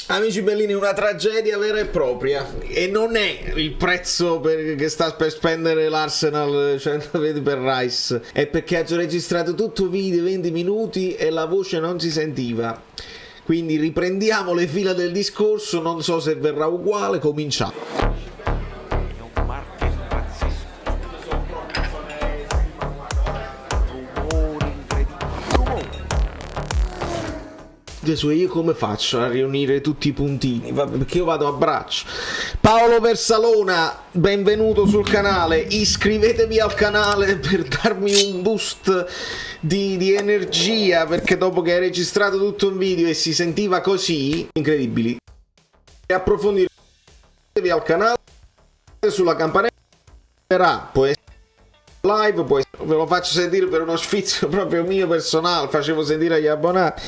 Amici bellini, una tragedia vera e propria, e non è il prezzo che sta per spendere l'Arsenal 120 per Rice, è perché ha registrato tutto video 20 minuti e la voce non si sentiva. Quindi riprendiamo le fila del discorso, non so se verrà uguale, cominciamo. Gesù, io come faccio a riunire tutti i puntini? Perché io vado a braccio. Paolo Versalona, benvenuto sul canale. Iscrivetevi al canale per darmi un boost di energia, perché dopo che hai registrato tutto un video e si sentiva così, incredibili. E approfondire al canale, sulla campanella, può essere live, poi ve lo faccio sentire per uno sfizio proprio mio personale, facevo sentire agli abbonati.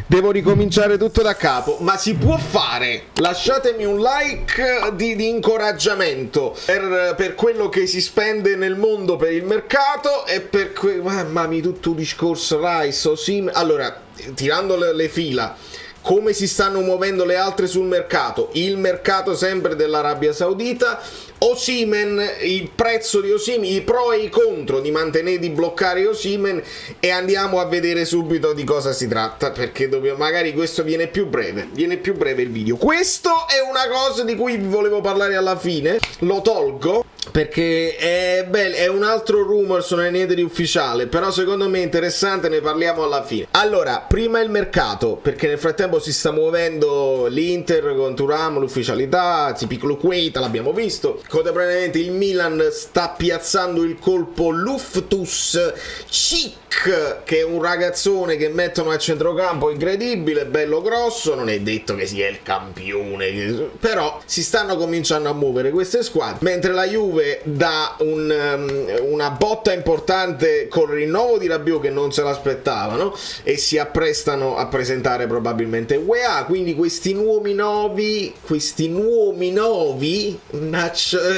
Devo ricominciare tutto da capo, ma si può fare. Lasciatemi un like di incoraggiamento per quello che si spende nel mondo per il mercato e per mamma mia, tutto un discorso Rice, Osimhen. Allora, tirando le fila, come si stanno muovendo le altre sul mercato? Il mercato sempre dell'Arabia Saudita, Osimhen, il prezzo di Osimhen, i pro e i contro di mantenere, di bloccare Osimhen, e andiamo a vedere subito di cosa si tratta, perché magari questo viene più breve il video. Questo è una cosa di cui vi volevo parlare alla fine, lo tolgo perché è un altro rumor, non è niente di ufficiale, però secondo me è interessante, ne parliamo alla fine. Allora, prima il mercato, perché nel frattempo si sta muovendo l'Inter con Thuram, l'ufficialità, Zipiclo Keita, l'abbiamo visto. Contemporaneamente il Milan sta piazzando il colpo Loftus-Cheek, che è un ragazzone che mettono a centrocampo incredibile, bello grosso, non è detto che sia il campione, però si stanno cominciando a muovere queste squadre, mentre la Juve dà una botta importante col rinnovo di Rabiot, che non se l'aspettavano, e si apprestano a presentare probabilmente UEA. Quindi questi nuovi novi,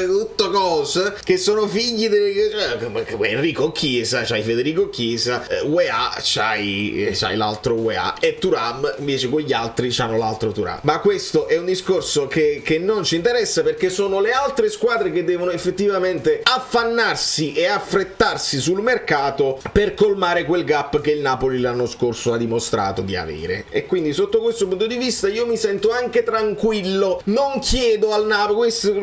tutto cose che sono figli di Enrico Chiesa, c'hai Federico Chiesa, UEA c'hai l'altro UEA, e Thuram invece con gli altri c'hanno l'altro Thuram. Ma questo è un discorso che non ci interessa, perché sono le altre squadre che devono effettivamente affannarsi e affrettarsi sul mercato per colmare quel gap che il Napoli l'anno scorso ha dimostrato di avere. E quindi sotto questo punto di vista io mi sento anche tranquillo. Non chiedo al Napoli, questo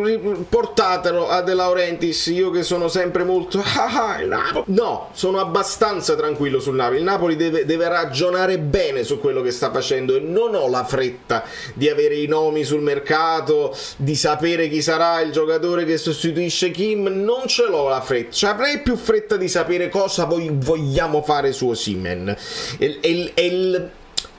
portatelo a De Laurentiis, io che sono sempre molto il Napoli. No, sono abbastanza tranquillo sul Napoli. Il Napoli deve ragionare bene su quello che sta facendo, e non ho la fretta di avere i nomi sul mercato, di sapere chi sarà il giocatore che sostituisce Kim. Non ce l'ho la fretta, cioè, avrei più fretta di sapere cosa vogliamo fare su Osimhen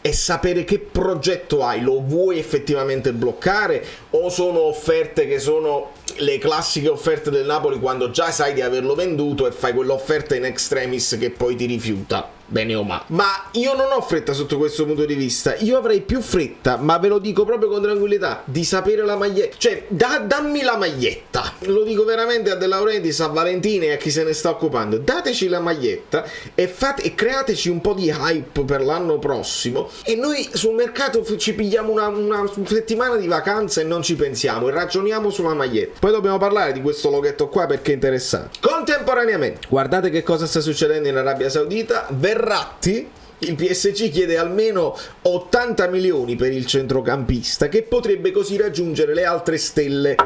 e sapere che progetto hai. Lo vuoi effettivamente bloccare, o sono offerte che sono le classiche offerte del Napoli quando già sai di averlo venduto e fai quell'offerta in extremis che poi ti rifiuta, bene o male. Ma io non ho fretta sotto questo punto di vista. Io avrei più fretta, ma ve lo dico proprio con tranquillità, di sapere la maglietta. Cioè, dammi la maglietta. Lo dico veramente a De Laurentiis, a Valentini e a chi se ne sta occupando. Dateci la maglietta e createci un po' di hype per l'anno prossimo, e noi sul mercato ci pigliamo una settimana di vacanza e non ci pensiamo, e ragioniamo sulla maglietta. Poi dobbiamo parlare di questo loghetto qua perché è interessante. Contemporaneamente, guardate che cosa sta succedendo in Arabia Saudita. Verratti, il PSG chiede almeno 80 milioni per il centrocampista, che potrebbe così raggiungere le altre stelle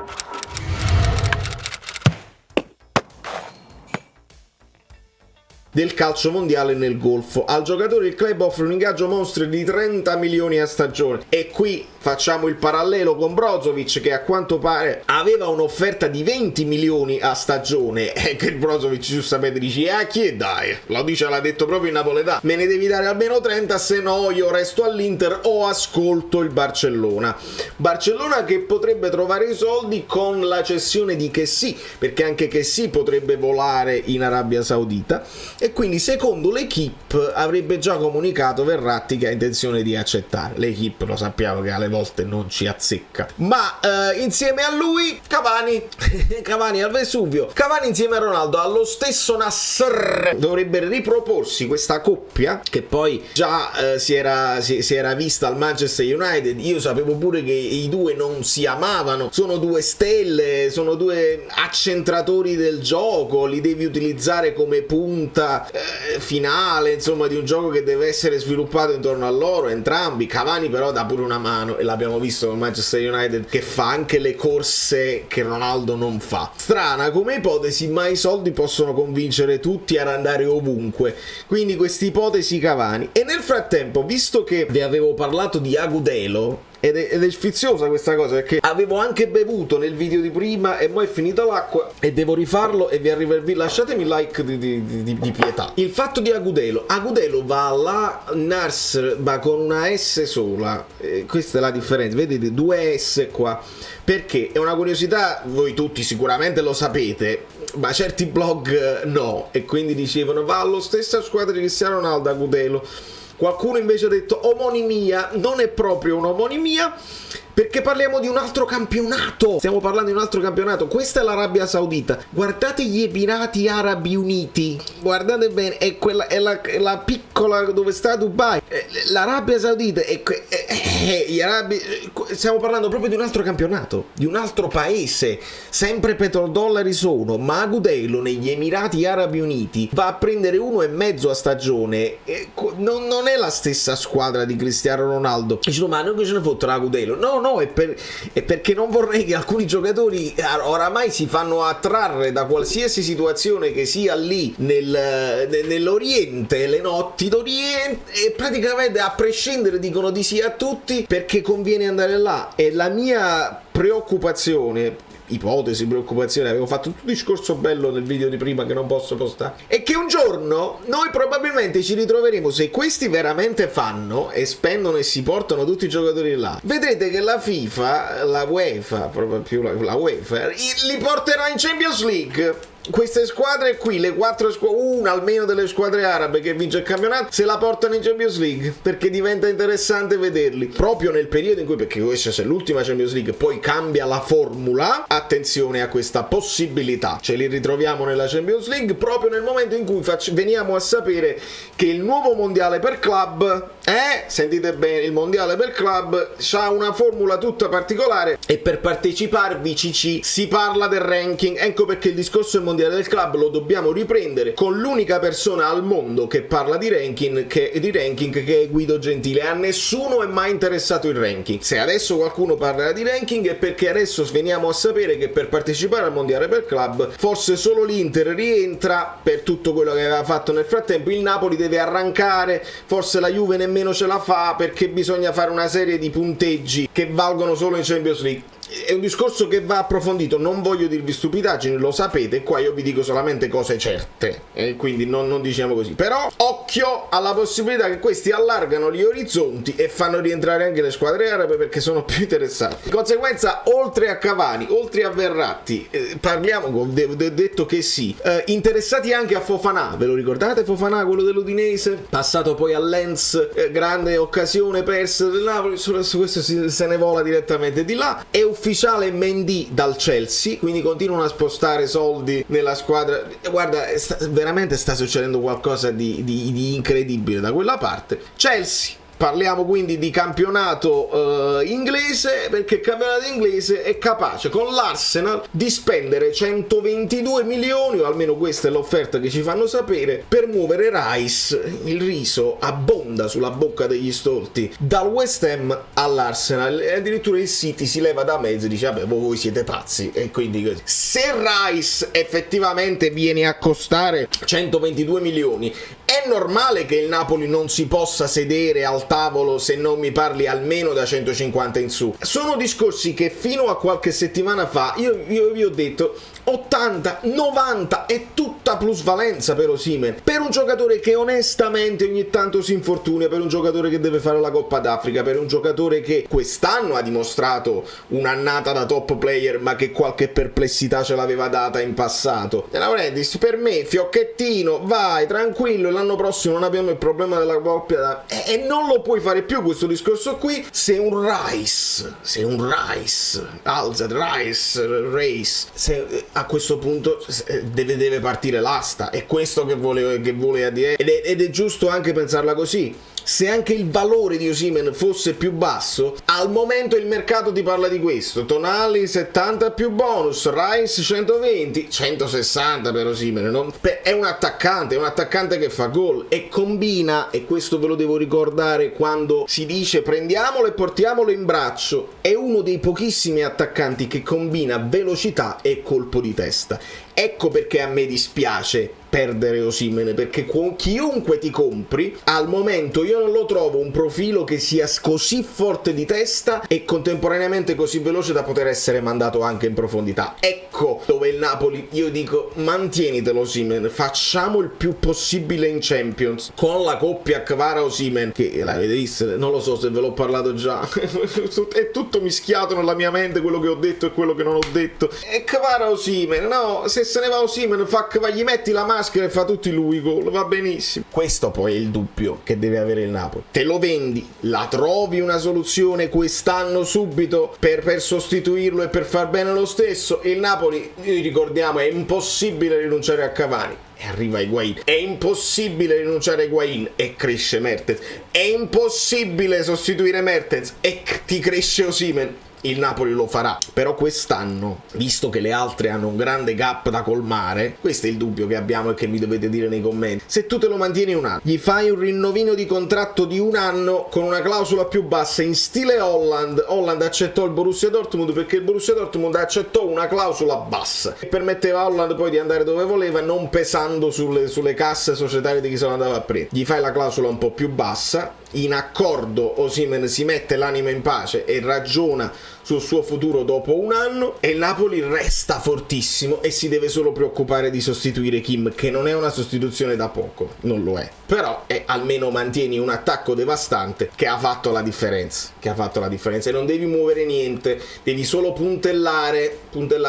del calcio mondiale nel Golfo. Al giocatore il club offre un ingaggio mostro di 30 milioni a stagione, e qui facciamo il parallelo con Brozovic, che a quanto pare aveva un'offerta di 20 milioni a stagione, e che Brozovic giustamente dice chi è, dai, l'ha detto proprio in napoletano, me ne devi dare almeno 30, se no io resto all'Inter o ascolto il Barcellona che potrebbe trovare i soldi con la cessione di Kessie, perché anche Kessie potrebbe volare in Arabia Saudita. e quindi secondo l'Equipe avrebbe già comunicato Verratti che ha intenzione di accettare. L'Equipe lo sappiamo che alle volte non ci azzecca, ma insieme a lui Cavani Cavani al Vesuvio, Cavani insieme a Ronaldo allo stesso Nasr. Dovrebbe riproporsi questa coppia che poi già si era vista al Manchester United. Io sapevo pure che i due non si amavano, sono due stelle, sono due accentratori del gioco, li devi utilizzare come punta finale, insomma, di un gioco che deve essere sviluppato intorno a loro entrambi. Cavani però dà pure una mano, e l'abbiamo visto con Manchester United, che fa anche le corse che Ronaldo non fa. Strana come ipotesi, ma i soldi possono convincere tutti ad andare ovunque, quindi questa ipotesi Cavani. E nel frattempo, visto che vi avevo parlato di Agudelo, ed è sfiziosa questa cosa, perché avevo anche bevuto nel video di prima e mo' è finita l'acqua e devo rifarlo, e vi arriva il video. Lasciatemi like di pietà. Il fatto di Agudelo va là, Nasr va con una S sola, questa è la differenza, vedete, due S qua, perché è una curiosità, voi tutti sicuramente lo sapete, ma certi blog no, e quindi dicevano va allo stessa squadra di Cristiano Ronaldo Agudelo. Qualcuno invece ha detto omonimia. Non è proprio un'omonimia, perché parliamo di un altro campionato. Stiamo parlando di un altro campionato. Questa è l'Arabia Saudita. Guardate gli Emirati Arabi Uniti, guardate bene, è la piccola dove sta Dubai. L'Arabia Saudita gli arabi, stiamo parlando proprio di un altro campionato, di un altro paese. Sempre petrodollari sono, ma Agudelo negli Emirati Arabi Uniti va a prendere 1,5 a stagione. Non è la stessa squadra di Cristiano Ronaldo. Dicono, ma noi che ce ne fottono Agudelo? No, è perché non vorrei che alcuni giocatori oramai si fanno attrarre da qualsiasi situazione che sia lì nell'Oriente, le notti d'Oriente, e praticamente a prescindere dicono di sì a tutti perché conviene andare là. E la mia preoccupazione, avevo fatto tutto un discorso bello nel video di prima che non posso postare, è che un giorno noi probabilmente ci ritroveremo, se questi veramente fanno e spendono e si portano tutti i giocatori là, vedrete che la FIFA, la UEFA, proprio più la UEFA, li porterà in Champions League. Queste squadre qui, le 4 squadre, una almeno delle squadre arabe che vince il campionato, se la portano in Champions League, perché diventa interessante vederli proprio nel periodo in cui, perché questa è l'ultima Champions League, poi cambia la formula. Attenzione a questa possibilità, ce li ritroviamo nella Champions League proprio nel momento in cui veniamo a sapere che il nuovo mondiale per club, sentite bene, il mondiale per club ha una formula tutta particolare, e per parteciparvi si parla del ranking. Ecco perché il discorso del mondiale del club lo dobbiamo riprendere con l'unica persona al mondo che parla di ranking, che è Guido Gentile. A nessuno è mai interessato il ranking. Se adesso qualcuno parla di ranking è perché adesso veniamo a sapere che per partecipare al mondiale per club forse solo l'Inter rientra per tutto quello che aveva fatto nel frattempo, il Napoli deve arrancare, forse la Juve nemmeno ce la fa perché bisogna fare una serie di punteggi che valgono solo in Champions League. È un discorso che va approfondito, non voglio dirvi stupidaggini, lo sapete, qua io vi dico solamente cose certe, quindi non diciamo così. Però occhio alla possibilità che questi allargano gli orizzonti e fanno rientrare anche le squadre arabe, perché sono più interessati. Di conseguenza, oltre a Cavani, oltre a Verratti, parliamo, ho detto che sì, interessati anche a Fofana. Ve lo ricordate Fofana, quello dell'Udinese, passato poi a Lens, grande occasione persa del Napoli, su questo se ne vola direttamente di là. È ufficiale Mendy dal Chelsea, quindi continuano a spostare soldi nella squadra. Guarda, veramente sta succedendo qualcosa di incredibile da quella parte. Chelsea. Parliamo quindi di campionato inglese, perché il campionato inglese è capace con l'Arsenal di spendere 122 milioni, o almeno questa è l'offerta che ci fanno sapere, per muovere Rice. Il riso abbonda sulla bocca degli stolti, dal West Ham all'Arsenal, e addirittura il City si leva da mezzo e dice vabbè, voi siete pazzi, e quindi così. Se Rice effettivamente viene a costare 122 milioni, è normale che il Napoli non si possa sedere al al tavolo se non mi parli almeno da 150 in su. Sono discorsi che fino a qualche settimana fa io vi ho detto 80, 90 è tutta plusvalenza per Osimhen, per un giocatore che onestamente ogni tanto si infortuna, per un giocatore che deve fare la Coppa d'Africa, per un giocatore che quest'anno ha dimostrato un'annata da top player ma che qualche perplessità ce l'aveva data in passato. De Laurentiis per me fiocchettino, vai tranquillo, l'anno prossimo non abbiamo il problema della coppia e non lo puoi fare più questo discorso qui se un Rice a questo punto deve partire l'asta. È questo che vuole dire ed è giusto anche pensarla così. Se anche il valore di Osimhen fosse più basso, al momento il mercato ti parla di questo: Tonali 70 più bonus, Rice 120, 160 per Osimhen. È un attaccante che fa gol e combina, e questo ve lo devo ricordare quando si dice prendiamolo e portiamolo in braccio, è uno dei pochissimi attaccanti che combina velocità e colpo di testa. Ecco perché a me dispiace perdere Osimhen, perché con chiunque ti compri al momento io non lo trovo un profilo che sia così forte di testa e contemporaneamente così veloce da poter essere mandato anche in profondità. Ecco dove il Napoli, io dico, mantienitelo Osimhen, facciamo il più possibile in Champions con la coppia Kvara-Osimhen, che l'avete visto, non lo so se ve l'ho parlato già è tutto mischiato nella mia mente, quello che ho detto e quello che non ho detto. E Kvara-Osimhen, no, se ne va Osimhen, gli metti la maschera e fa tutti lui gol, va benissimo. Questo poi è il dubbio che deve avere il Napoli: te lo vendi, la trovi una soluzione quest'anno subito per sostituirlo e per far bene lo stesso? Il Napoli, noi ricordiamo, è impossibile rinunciare a Cavani e arriva Higuain, è impossibile rinunciare a Higuain e cresce Mertens, è impossibile sostituire Mertens e ti cresce Osimhen. Il Napoli lo farà, però quest'anno, visto che le altre hanno un grande gap da colmare, questo è il dubbio che abbiamo e che mi dovete dire nei commenti: se tu te lo mantieni un anno, gli fai un rinnovino di contratto di un anno con una clausola più bassa in stile Haaland accettò il Borussia Dortmund perché il Borussia Dortmund accettò una clausola bassa che permetteva a Haaland poi di andare dove voleva, non pesando sulle casse societarie di chi se lo andava a prendere. Gli fai la clausola un po' più bassa, in accordo Osimhen si mette l'anima in pace e ragiona sul suo futuro dopo un anno, e il Napoli resta fortissimo e si deve solo preoccupare di sostituire Kim, che non è una sostituzione da poco, non lo è, però almeno mantieni un attacco devastante che ha fatto la differenza, e non devi muovere niente, devi solo puntellare,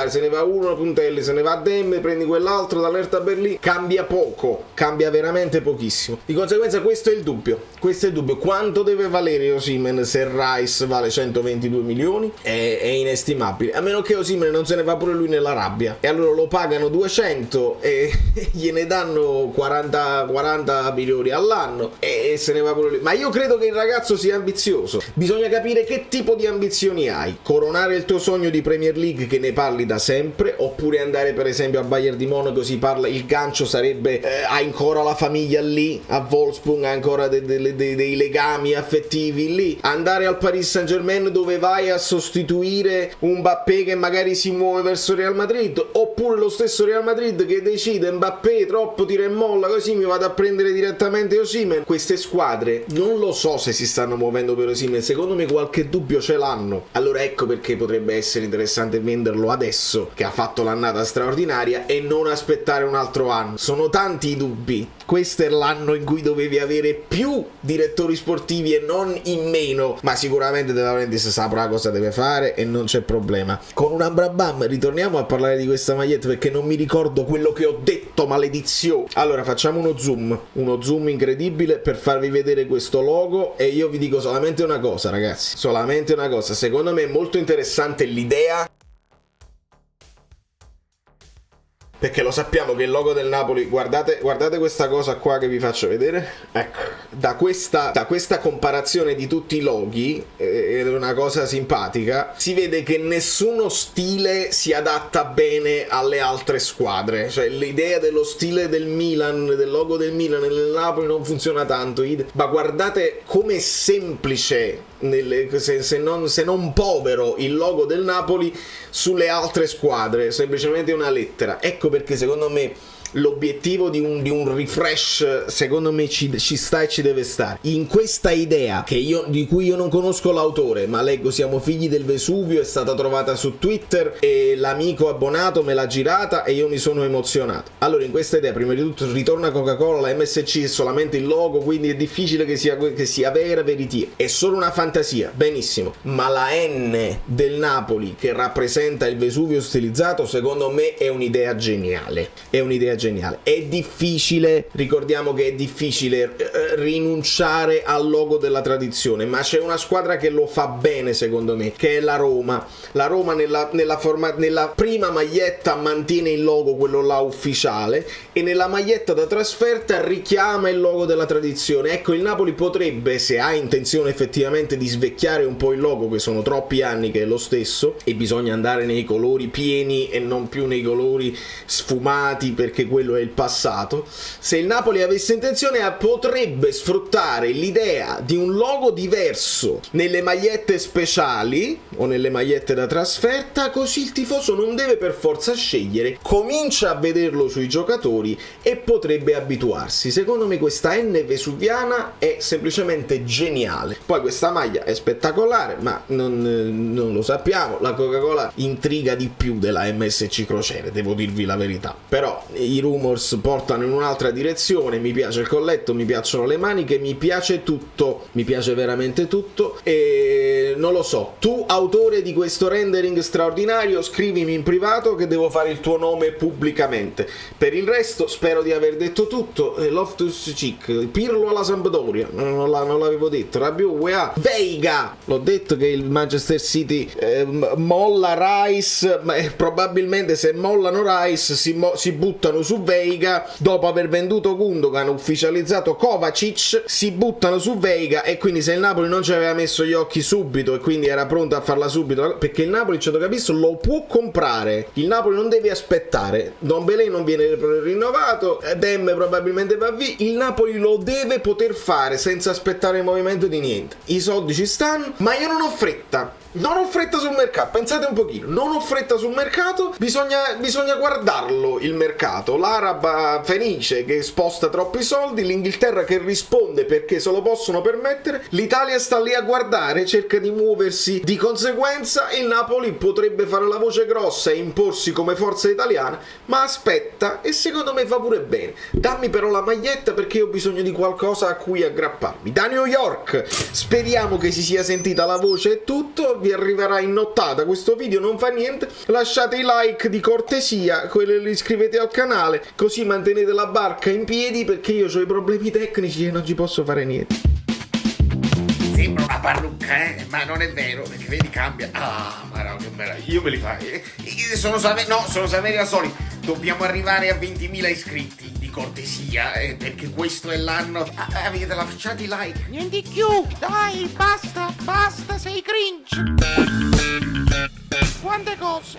se ne va uno puntelli, se ne va Demme, prendi quell'altro dall'Hertha Berlin, cambia poco, cambia veramente pochissimo. Di conseguenza questo è il dubbio, quanto deve valere Osimhen se Rice vale 122 milioni? È inestimabile, a meno che Osimhen non se ne va pure lui nella rabbia, e allora lo pagano 200 e gliene danno 40 milioni all'anno e se ne va pure lui. Ma io credo che il ragazzo sia ambizioso, bisogna capire che tipo di ambizioni hai: coronare il tuo sogno di Premier League, che ne parli da sempre, oppure andare per esempio al Bayern di Monaco, si parla, il gancio sarebbe hai ancora la famiglia lì a Wolfsburg, hai ancora dei legami affettivi lì, andare al Paris Saint-Germain dove vai a sostituire un Mbappé che magari si muove verso Real Madrid, oppure lo stesso Real Madrid che decide Mbappé troppo tira e molla, così mi vado a prendere direttamente Osimhen. Queste squadre non lo so se si stanno muovendo per Osimhen, secondo me qualche dubbio ce l'hanno, allora ecco perché potrebbe essere interessante venderlo adesso che ha fatto l'annata straordinaria e non aspettare un altro anno. Sono tanti i dubbi, questo è l'anno in cui dovevi avere più direttori sportivi e non in meno, ma sicuramente De Laurentiis saprà cosa deve fare e non c'è problema. Con un Ambrabam ritorniamo a parlare di questa maglietta perché non mi ricordo quello che ho detto, maledizione. Allora facciamo uno zoom incredibile per farvi vedere questo logo, e io vi dico solamente una cosa, ragazzi, solamente una cosa: secondo me è molto interessante l'idea, perché lo sappiamo che il logo del Napoli, guardate questa cosa qua che vi faccio vedere, ecco, da questa comparazione di tutti i loghi, è una cosa simpatica, si vede che nessuno stile si adatta bene alle altre squadre, cioè l'idea dello stile del Milan, del logo del Milan e del Napoli non funziona tanto, ma guardate com'è semplice, se non povero, il logo del Napoli sulle altre squadre, semplicemente una lettera. Ecco perché secondo me l'obiettivo di un refresh secondo me ci sta e ci deve stare. In questa idea di cui io non conosco l'autore, ma leggo Siamo figli del Vesuvio, è stata trovata su Twitter e l'amico abbonato me l'ha girata e io mi sono emozionato. Allora, in questa idea, prima di tutto ritorna Coca-Cola, la MSC è solamente il logo, quindi è difficile che sia vera veritiera, è solo una fantasia, benissimo, ma la N del Napoli che rappresenta il Vesuvio stilizzato secondo me è un'idea geniale, è difficile, ricordiamo che è difficile rinunciare al logo della tradizione, ma c'è una squadra che lo fa bene secondo me, che è la Roma nella prima maglietta mantiene il logo, quello là ufficiale, e nella maglietta da trasferta richiama il logo della tradizione. Ecco, il Napoli potrebbe, se ha intenzione effettivamente di svecchiare un po' il logo, che sono troppi anni che è lo stesso e bisogna andare nei colori pieni e non più nei colori sfumati perché quello è il passato, se il Napoli avesse intenzione potrebbe sfruttare l'idea di un logo diverso nelle magliette speciali o nelle magliette da trasferta, così il tifoso non deve per forza scegliere, comincia a vederlo sui giocatori e potrebbe abituarsi. Secondo me questa N vesuviana è semplicemente geniale. Poi questa maglia è spettacolare, ma non lo sappiamo, la Coca-Cola intriga di più della MSC Crociere, devo dirvi la verità, però i rumors portano in un'altra direzione. Mi piace il colletto, mi piacciono le maniche, mi piace tutto, mi piace veramente tutto, e non lo so, tu autore di questo rendering straordinario scrivimi in privato che devo fare il tuo nome pubblicamente. Per il resto spero di aver detto tutto. Loftus-Cheek, Pirlo alla Sampdoria, non l'avevo detto, Rabiot, UEA, Veiga, l'ho detto che il Manchester City molla Rice, ma probabilmente se mollano Rice si buttano su Veiga, dopo aver venduto Gundogan, ufficializzato Kovacic, si buttano su Veiga, e quindi se il Napoli non ci aveva messo gli occhi subito e quindi era pronto a farla subito, perché il Napoli, ce l'ho capito, lo può comprare, il Napoli non deve aspettare, Dombele non viene rinnovato, Dem probabilmente va via, il Napoli lo deve poter fare senza aspettare il movimento di niente, i soldi ci stanno, ma io non ho fretta sul mercato, pensate un pochino, non ho fretta sul mercato, bisogna guardarlo il mercato, l'Araba felice che sposta troppi soldi, l'Inghilterra che risponde perché se lo possono permettere, l'Italia sta lì a guardare, cerca di muoversi di conseguenza, e il Napoli potrebbe fare la voce grossa e imporsi come forza italiana, ma aspetta, e secondo me va pure bene. Dammi però la maglietta perché io ho bisogno di qualcosa a cui aggrapparmi. Da New York, speriamo che si sia sentita la voce e tutto. Vi arriverà in nottata questo video, non fa niente, lasciate i like di cortesia, iscrivetevi al canale, così mantenete la barca in piedi, perché io ho i problemi tecnici e non ci posso fare niente. Sembra una parrucca, ma non è vero, perché vedi, cambia. Ah, ma no, che meraviglia, io me li fai. Sono Saveri al solito. Dobbiamo arrivare a 20.000 iscritti, di cortesia, perché questo è l'anno. Avete lasciato i like? Niente più, dai, basta, sei cringe. Quante cose.